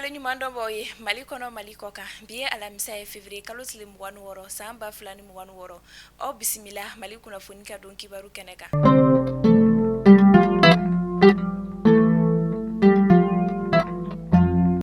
Kale ɲuman dɔ b'aw ye Mali kɔnɔ Mali kɔ kan bi ye alamisa ye février kalo tile 26 san 2026 aw bisimila Mali kunnafoni ka don kibaru kɛnɛ kan.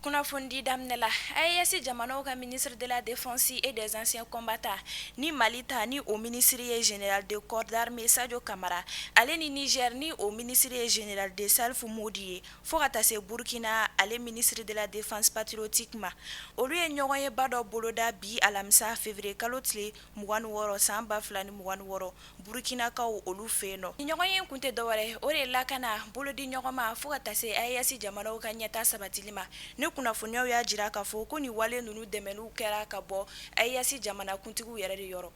Kunnafoni daminɛ la AES jamanaw ka ministre de la défense et des anciens combattants ni Mali ta ni o ministre ye général de corps d'armée Sadio Kamara ale ni Niger ni o ministre ye général de Salif Modi ye fo ka taa se Burkina ale ministre de la défense patriotique ma olu ye ɲɔgɔn ye ba dɔ boloda bi alamisa février kalo tile 26 san 2026 Burkina kaw olu fe no ni ɲɔgɔn ye kun tɛ dɔwɛrɛ o de lakana bolodi ɲɔgɔn ma fo ka taa se AES jamanaw ka ɲɛta sabatili ma ne kunnafoniyaw y'a jira k'a fɔ ko ni wale nunu dɛmɛniw kɛra ka bɔ AES jamana kuntigiw yɛrɛ de yɔrɔ.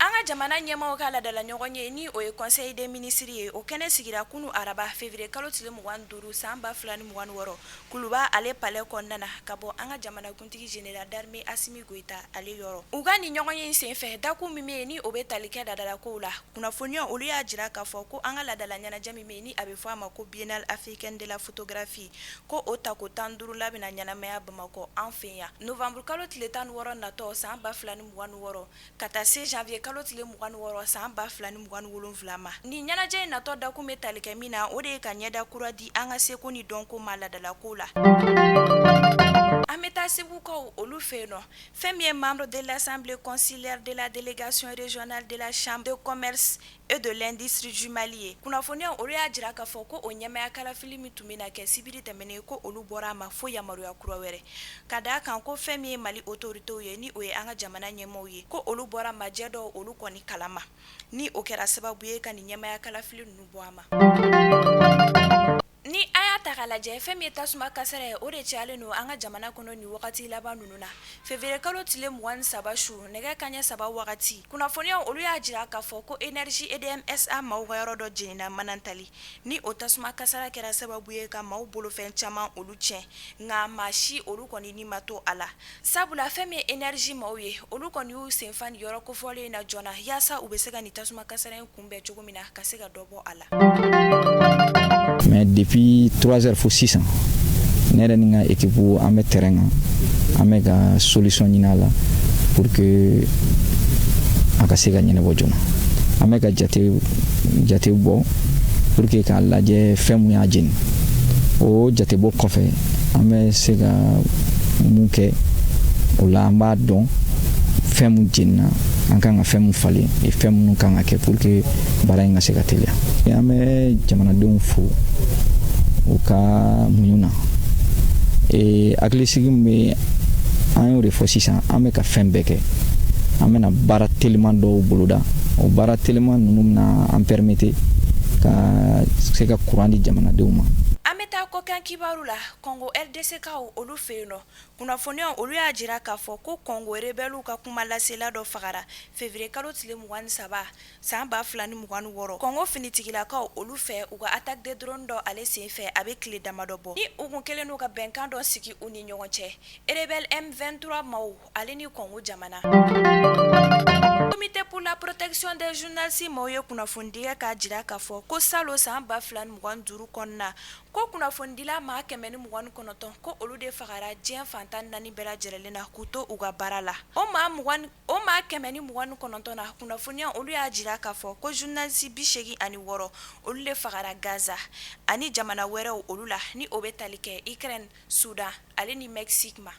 An ka jamana ɲɛmaw ka ladala ɲɔgɔn ye ni o ye conseil des ministres ye o kɛnɛ sigira kunu araba février kalo tile 25 san 2026 kuluba ale palais kɔnɔna ka bɔ an ka jamana kuntigi général d'armée Assimi Goïta ale yɔrɔ. U ka ni ɲɔgɔn ye senfɛ dakun min bɛ ni o bɛ tali kɛ ladala kow la kunnafoniyaw olu y'a jira k'a fɔ ko an ka ladala ɲɛnajɛ min bɛ ni a bɛ fɔ a ma ko biennale africaine de la photographie ko o tako 15 la bɛna ɲɛnamaya Bamakɔ an fɛ yan novembre kalo tile 16 natɔ san 2026 ka taa se janvier kalo tile 26 san 2027 ma ni ɲɛnajɛ in natɔ dakun bɛ tali kɛ min na o de ye ka ɲɛda kura di an ka seko ni dɔnko ma ladala ko la. An bɛ taa segukaw olu fɛ yen nɔ fɛn min ye membre de l'assemblée consiliaire de la délégation régionale de la chambre de commerce et de l'industrie du Mali ye kunnafoniyaw olu y'a jira k'a fɔ ko o ɲɛmaya kalafili min tun bɛna kɛ sibiri tɛmɛnen ko olu bɔra a ma fo yamaruya kura wɛrɛ ka d'a kan ko fɛn min ye Mali autoritéw ye ni o ye an ka jamana ɲɛmaw ye ko olu bɔra majɛ dɔ olu kɔni kalama ni o kɛra sababu ye ka ni ɲɛmaya kalafili ninnu bɔ a ma. Ni a y'a ta k'a lajɛ fɛn min ye tasuma kasara ye o de cayalen don an ka jamana kɔnɔ ni wagati laban ninnu na février kalo tile 23 su nɛgɛ kaɲɛ 3 wagati kunnafoniyaw olu y'a jira k'a fɔ ko énergie EDM SA maaw ka yɔrɔ dɔ jenina Manantali ni o tasuma kasara kɛra sababu ye ka maaw bolofɛn caman olu tiɲɛ nka maa si olu kɔni ni ma to a la sabula fɛn min ye énergie maaw ye olu kɔni y'u senfa ni yɔrɔ kofɔlen in na joona yaasa u bɛ se ka ni tasuma kasara in kunbɛn cogo min na ka se ka dɔ bɔ a la. Mais depuis 3h fo 6 ne yɛrɛ ni n ka équipe an bɛ terrain kan an bɛ ka solution ɲini a la pour que a ka se ka ɲɛnabɔ joona an bɛ ka jate bɔ pour que k'a lajɛ fɛn mun y'a jeni o jatebɔ kɔfɛ an bɛ se ka mun kɛ o la an b'a dɔn fɛn mun jenina an kan ka fɛn mun falen fɛn minnu kan ka kɛ pour que baara in ka se ka teliya an bɛ jamanadenw fo u ka muɲu na hakilisigi min bɛ an y'o de fɔ sisan an bɛ ka fɛn bɛɛ kɛ an bɛna baara teliman dɔw boloda o baara teliman ninnu bɛna an permettre ka se ka courant di jamanadenw ma. An bɛ taa kɔkan kibaru la Congo RDC kaw olu fɛ yen nɔ kunnafoniyaw olu y'a jira k'a fɔ ko Congo rebelles ka kuma lasela dɔ fagara février kalo tile 23 san 2026 Congo finitigilakaw olu fɛ u ka attaque de drone dɔ ale senfɛ a bɛ tile damadɔ bɔ ni u kun kelen n'u ka bɛnkan dɔ sigi u ni ɲɔgɔn cɛ rebelle M23 maaw ale ni Congo jamana. Comité pour la protection des journalistes maaw ye kunnafonidiya k'a jira k'a fɔ ko salon san 2025 kɔnɔna ko kunnafonidila maa 129 ko olu de fagara diɲɛ fantan 4 bɛɛ lajɛlen na k'u to u ka baara la o maa 129 na kunnafoniya olu y'a jira k'a fɔ ko journaliste 86 olu de fagara Gaza ani jamana wɛrɛw olu la ni o bɛ tali kɛ Ukraine Sudan ale ni Mexique ma.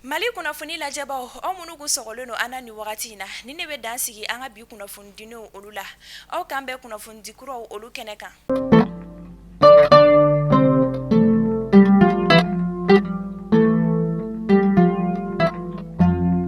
Mali kunnafoni lajɛbaw aw minnu kun sɔgɔlen don an na ni wagati in na ni ne bɛ dan sigi an ka bi kunnafoni dinew olu la aw kan bɛ kunnafoni dikuraw olu kɛnɛ kan.